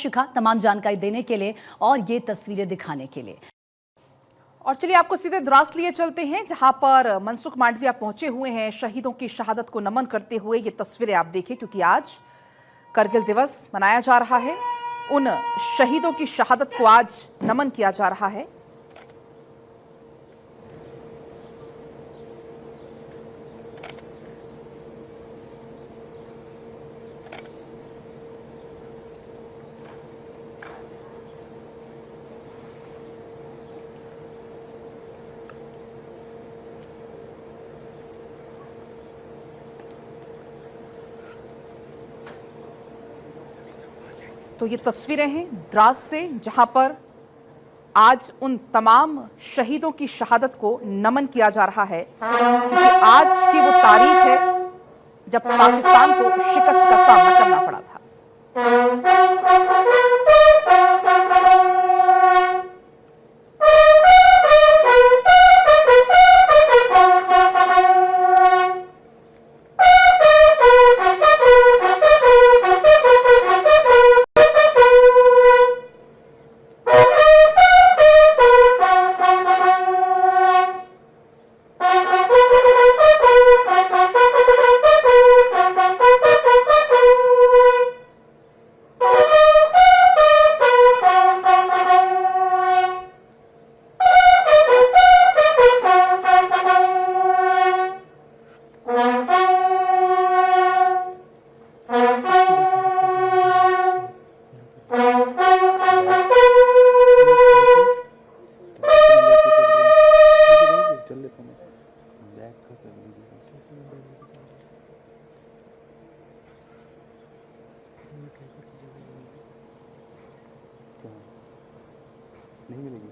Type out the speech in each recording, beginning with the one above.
शिखा तमाम जानकारी देने के लिए और ये तस्वीरें दिखाने के लिए। और चलिए आपको सीधे द्रास लिए चलते हैं, जहां पर मनसुख मांडविया पहुंचे हुए हैं शहीदों की शहादत को नमन करते हुए। ये तस्वीरें आप देखिए, क्योंकि आज करगिल दिवस मनाया जा रहा है। उन शहीदों की शहादत को आज नमन किया जा रहा है। तो ये तस्वीरें हैं द्रास से, जहां पर आज उन तमाम शहीदों की शहादत को नमन किया जा रहा है, क्योंकि आज की वो तारीख है जब पाकिस्तान को शिकस्त का सामना करना पड़ा था। नहीं मिलेगी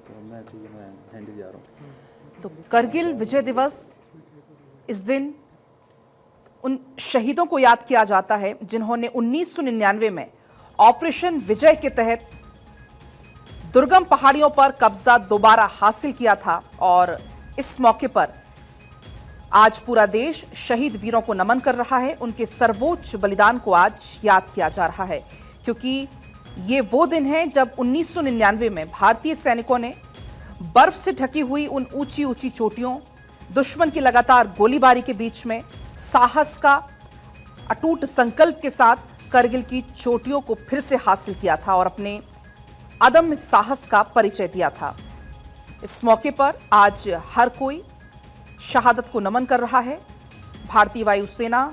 तो मैं हैंडी जा रहा हूँ। तो करगिल विजय दिवस, इस दिन उन शहीदों को याद किया जाता है जिन्होंने 1999 में ऑपरेशन विजय के तहत दुर्गम पहाड़ियों पर कब्जा दोबारा हासिल किया था। और इस मौके पर आज पूरा देश शहीद वीरों को नमन कर रहा है। उनके सर्वोच्च बलिदान को आज याद किया जा रहा है, क्योंकि ये वो दिन है जब 1999 में भारतीय सैनिकों ने बर्फ से ढकी हुई उन ऊंची ऊंची चोटियों, दुश्मन की लगातार गोलीबारी के बीच में साहस का अटूट संकल्प के साथ करगिल की चोटियों को फिर से हासिल किया था और अपने अदम्य साहस का परिचय दिया था। इस मौके पर आज हर कोई शहादत को नमन कर रहा है। भारतीय वायुसेना,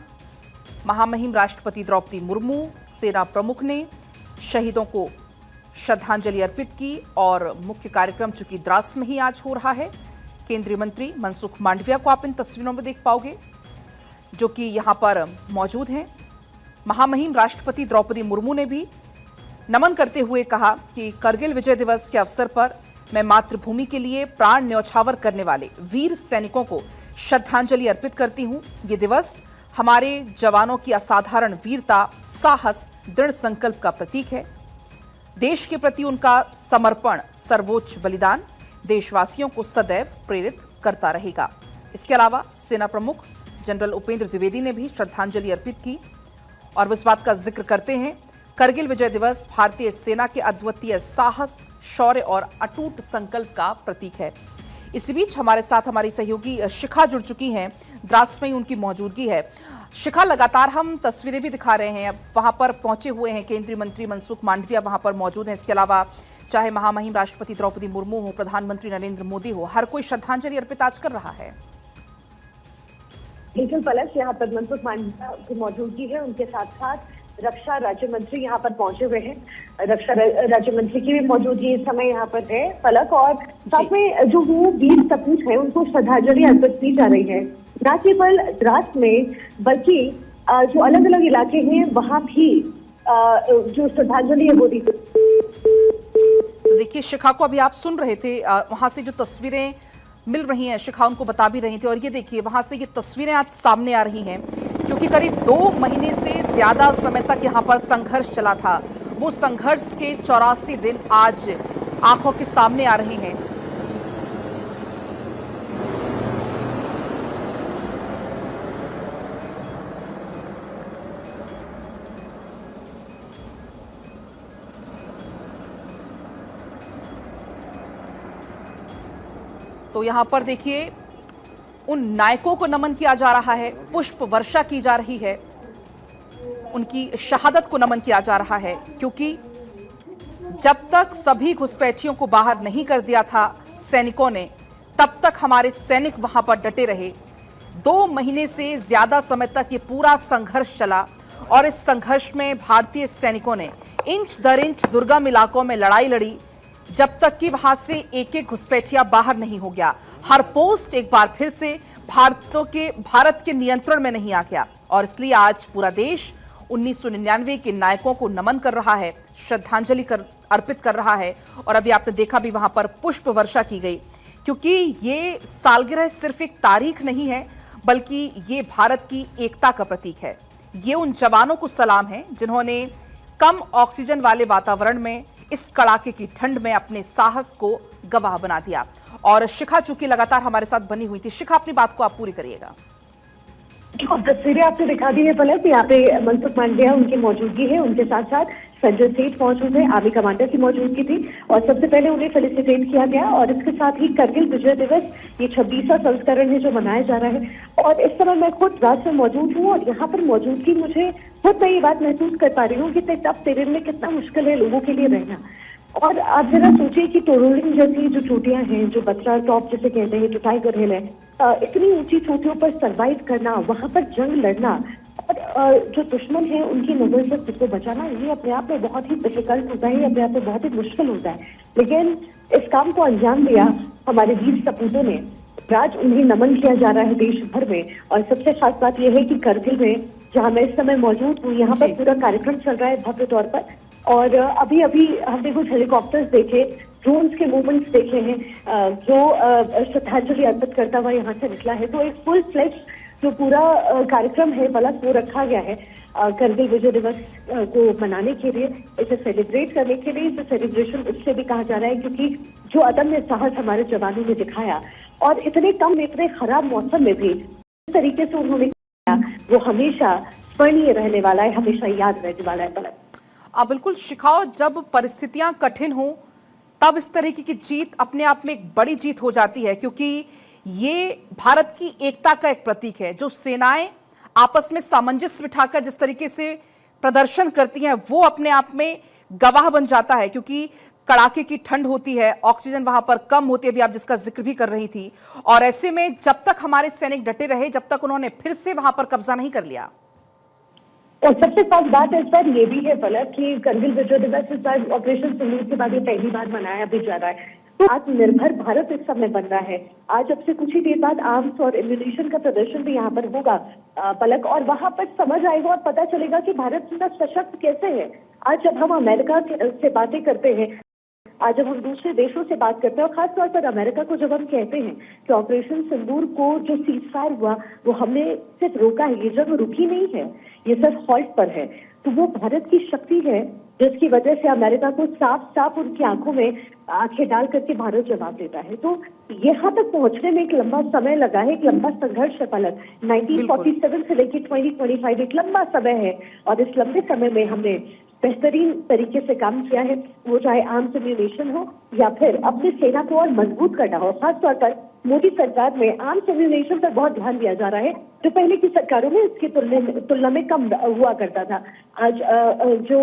महामहिम राष्ट्रपति द्रौपदी मुर्मू, सेना प्रमुख ने शहीदों को श्रद्धांजलि अर्पित की। और मुख्य कार्यक्रम चूंकि द्रास में ही आज हो रहा है, केंद्रीय मंत्री मनसुख मांडविया को आप इन तस्वीरों में देख पाओगे, जो कि यहां पर मौजूद हैं। महामहिम राष्ट्रपति द्रौपदी मुर्मू ने भी नमन करते हुए कहा कि करगिल विजय दिवस के अवसर पर मैं मातृभूमि के लिए प्राण न्यौछावर करने वाले वीर सैनिकों को श्रद्धांजलि अर्पित करती हूं। ये दिवस हमारे जवानों की असाधारण वीरता, साहस, दृढ़ संकल्प का प्रतीक है। देश के प्रति उनका समर्पण, सर्वोच्च बलिदान देशवासियों को सदैव प्रेरित करता रहेगा। इसके अलावा सेना प्रमुख जनरल उपेंद्र द्विवेदी ने भी श्रद्धांजलि अर्पित की और वो इस बात का जिक्र करते हैं, करगिल विजय दिवस भारतीय सेना के अद्वितीय साहस, शौर्य और अटूट संकल्प का प्रतीक है। इसी बीच हमारे साथ हमारी सहयोगी शिखा जुड़ चुकी हैं, द्रास में उनकी मौजूदगी है। शिखा, लगातार हम तस्वीरें भी दिखा रहे हैं, अब वहां पर पहुंचे हुए हैं केंद्रीय मंत्री मनसुख मांडविया वहां पर मौजूद हैं। इसके अलावा चाहे महामहिम राष्ट्रपति द्रौपदी मुर्मू हो, प्रधानमंत्री नरेंद्र मोदी हो, हर कोई श्रद्धांजलि अर्पित आज कर रहा है। बिल्कुल पलक, यहाँ पर मनसुख मांडविया की मौजूदगी है, उनके साथ साथ रक्षा राज्य मंत्री यहाँ पर पहुंचे हुए हैं। रक्षा राज्य मंत्री की भी मौजूदगी इस समय यहाँ पर है पलक, और साथ में जो वो वीर सपूत है उनको श्रद्धांजलि अर्पित की जा रही है। न केवल द्रास में बल्कि जो अलग अलग इलाके हैं वहाँ भी जो श्रद्धांजलि है वो दी। तो देखिए शिखा को अभी आप सुन रहे थे, वहां से जो तस्वीरें मिल रही हैं शिखा उनको बता भी रही थी, और ये देखिए वहां से ये तस्वीरें आज सामने आ रही हैं, क्योंकि करीब 2 महीने से ज्यादा समय तक यहाँ पर संघर्ष चला था। वो संघर्ष के 84 दिन आज आंखों के सामने आ रहे हैं। तो यहाँ पर देखिए उन नायकों को नमन किया जा रहा है, पुष्प वर्षा की जा रही है, उनकी शहादत को नमन किया जा रहा है, क्योंकि जब तक सभी घुसपैठियों को बाहर नहीं कर दिया था सैनिकों ने, तब तक हमारे सैनिक वहां पर डटे रहे। 2 महीने से ज्यादा समय तक ये पूरा संघर्ष चला और इस संघर्ष में भारतीय सैनिकों ने इंच दर इंच दुर्गम इलाकों में लड़ाई लड़ी, जब तक कि वहां से एक एक घुसपैठिया बाहर नहीं हो गया। हर पोस्ट एक बार फिर से भारत के नियंत्रण में नहीं आ गया और इसलिए आज पूरा देश 1999 के नायकों को नमन कर रहा है, श्रद्धांजलि अर्पित कर रहा है। और अभी आपने देखा भी वहां पर पुष्प वर्षा की गई, क्योंकि ये सालगिरह सिर्फ एक तारीख नहीं है, बल्कि ये भारत की एकता का प्रतीक है। ये उन जवानों को सलाम है जिन्होंने कम ऑक्सीजन वाले वातावरण में इस कड़ाके की ठंड में अपने साहस को गवाह बना दिया। और शिखा चूंकि लगातार हमारे साथ बनी हुई थी, शिखा अपनी बात को आप पूरी करिएगा। तस्वीरें आपने दिखा दी है पलक, यहाँ पे मनसुख मांडविया उनकी मौजूदगी है, उनके साथ साथ संजय सेठ मौजूद है, आर्मी कमांडर की मौजूदगी थी और सबसे पहले उन्हें फेलिसिटेट किया गया। और इसके साथ ही करगिल विजय दिवस, ये 26वां संस्करण है जो मनाया जा रहा है। और इस समय मैं खुद रात में मौजूद हूँ और यहाँ पर मौजूदगी मुझे खुद मैं ये बात महसूस कर पा रही हूँ कि टफ टेरेन में कितना मुश्किल है लोगों के लिए रहना। और आप जरा सोचिए कि टोरोलिंग जैसी जो चोटियां हैं, जो बत्रा टॉप जिसे कहते हैं, जो टाइगर हिल है, इतनी ऊंची चोटियों पर सरवाइव करना, वहां पर जंग लड़ना और जो दुश्मन है उनकी नजर से खुद को बचाना, ये अपने आप में बहुत ही डिफिकल्ट होता है, अपने आप में बहुत ही मुश्किल होता है। लेकिन इस काम को अंजाम दिया हमारे वीर सपूतों ने। आज उन्हें नमन किया जा रहा है देश भर में। और सबसे खास बात यह है कि करगिल में, जहां मैं इस समय मौजूद हूँ, यहाँ पर पूरा कार्यक्रम चल रहा है भव्य तौर पर। और अभी अभी हमने कुछ हेलीकॉप्टर्स देखे, ड्रोन्स के मूवमेंट्स देखे हैं, जो श्रद्धांजलि अर्पित करता हुआ यहाँ से निकला है। तो एक फुल फ्लेश जो पूरा कार्यक्रम है बलक वो रखा गया है करगिल विजय दिवस को मनाने के लिए, इसे सेलिब्रेट करने के लिए। इसे सेलिब्रेशन इससे भी कहा जा रहा है क्योंकि जो अदम्य साहस हमारे जवानों ने दिखाया और इतने कम, इतने खराब मौसम में भी इस तरीके से उन्होंने किया, वो हमेशा स्मरणीय रहने वाला है, हमेशा याद रहने वाला है बलक। बिल्कुल शिखाओ, जब परिस्थितियां कठिन हो तब इस तरीके की जीत अपने आप में एक बड़ी जीत हो जाती है, क्योंकि ये भारत की एकता का एक प्रतीक है। जो सेनाएं आपस में सामंजस्य बिठाकर जिस तरीके से प्रदर्शन करती हैं, वो अपने आप में गवाह बन जाता है, क्योंकि कड़ाके की ठंड होती है, ऑक्सीजन वहां पर कम होती है, अभी आप जिसका जिक्र भी कर रही थी। और ऐसे में जब तक हमारे सैनिक डटे रहे, जब तक उन्होंने फिर से वहां पर कब्जा नहीं कर लिया। और सबसे खास बात इस बार ये भी है पलक कि करगिल विजय दिवस इस बार ऑपरेशन सिंदूर के बाद ये पहली बार मनाया भी जा रहा है। तो आत्मनिर्भर भारत इस समय बन रहा है। आज अब से कुछ ही देर बाद आर्म्स और एम्यूनिशन का प्रदर्शन भी यहाँ पर होगा पलक, और वहां पर समझ आएगा और पता चलेगा कि भारत इतना सशक्त कैसे है। आज जब हम अमेरिका से बातें करते हैं, आज जब हम दूसरे देशों से बात करते हैं और खासतौर पर अमेरिका को जब हम कहते हैं कि ऑपरेशन सिंदूर को जो सीजफायर हुआ वो हमने सिर्फ रोका है, ये जंग रुकी नहीं है, ये सिर्फ हॉल्ट पर है, तो वो भारत की शक्ति है जिसकी वजह से अमेरिका को साफ साफ उनकी आंखों में आंखें डाल करके भारत जवाब देता है। तो यहाँ तक पहुंचने में एक लंबा समय लगा है, एक लंबा संघर्ष है पलक। 1947 से लेकर 2025 एक लंबा समय है और इस लंबे समय में हमने बेहतरीन तरीके से काम किया है, वो चाहे आर्म्स एम्यूनिशन हो या फिर अपनी सेना को और मजबूत करना हो। खासतौर पर मोदी सरकार में आर्म्स एम्यूनिशन पर बहुत ध्यान दिया जा रहा है, जो पहले की सरकारों में इसकी तुलना में कम हुआ करता था। आज जो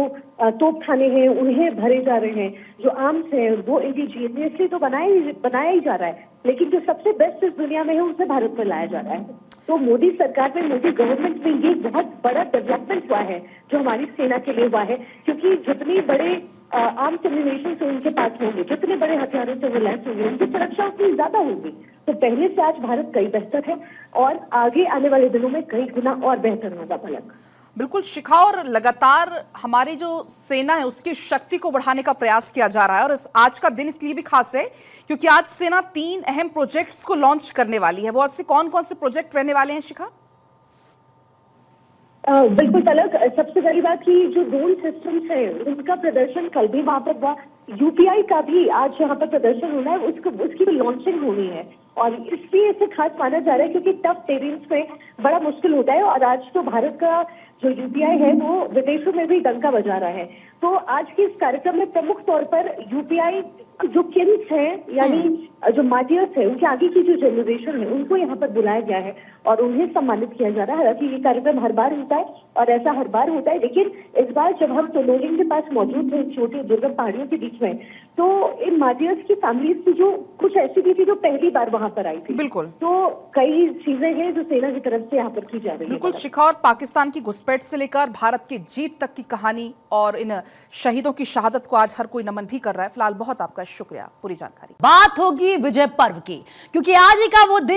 तोपखाने हैं उन्हें भरे जा रहे हैं, जो आर्म्स है वो इंडिजीनियसली तो बनाया ही जा रहा है, लेकिन जो सबसे बेस्ट इस दुनिया में है उसे भारत में लाया जा रहा है। तो मोदी सरकार में, मोदी गवर्नमेंट में ये बहुत बड़ा डेवलपमेंट हुआ है जो हमारी सेना के लिए हुआ है, क्योंकि जितने बड़े आर्म्स एम्यूनिशन से उनके पास होंगे, जितने बड़े हथियारों से वो लैस होंगे, उनकी सुरक्षा उतनी ज्यादा होगी। तो पहले से आज भारत कई बेहतर है और आगे आने वाले दिनों में कई गुना और बेहतर होगा पलक। बिल्कुल शिखा, और लगातार हमारी जो सेना है उसकी शक्ति को बढ़ाने का प्रयास किया जा रहा है। और आज का दिन इसलिए भी खास है क्योंकि आज सेना 3 अहम प्रोजेक्ट्स को लॉन्च करने वाली है। वो ऐसे कौन कौन से प्रोजेक्ट रहने वाले हैं शिखा? बिल्कुल पलक, सबसे बड़ी बात कि जो ड्रोन सिस्टम्स है उनका प्रदर्शन कल भी वहां पर हुआ, यूपीआई का भी आज यहाँ पर प्रदर्शन होना है, उसकी भी लॉन्चिंग होनी है। और इसलिए इसे खास माना जा रहा है क्योंकि टफ टेरेन्स में बड़ा मुश्किल होता है और आज तो भारत का जो यूपीआई है वो विदेशों में भी डंका बजा रहा है। तो आज के इस कार्यक्रम में प्रमुख तौर पर यूपीआई जो किंग्स हैं यानी जो मार्टियर्स है उनके आगे की जो जनरेशन है उनको यहाँ पर बुलाया गया है और उन्हें सम्मानित किया जा रहा है। हालांकि ये कार्यक्रम हर बार होता है और ऐसा हर बार होता है, लेकिन इस बार जब हम सोलोलिंग के पास मौजूद थे छोटी दुर्गम पहाड़ियों के बीच में, तो इन मार्टियर्स की फैमिलीज की जो कुछ ऐसी भी थी जो पहली बार वहां पर आई थी। बिल्कुल। तो कई चीजें हैं जो सेना की तरफ से यहाँ पर की जा रही है। बिल्कुल शिखा, और पाकिस्तान की घुसपैठ से लेकर भारत की जीत तक की कहानी और इन शहीदों की शहादत को आज हर कोई नमन भी कर रहा है। फिलहाल बहुत आपका शुक्रिया पूरी जानकारी। बात होगी विजय पर्व की, क्योंकि आज ही का वो दिन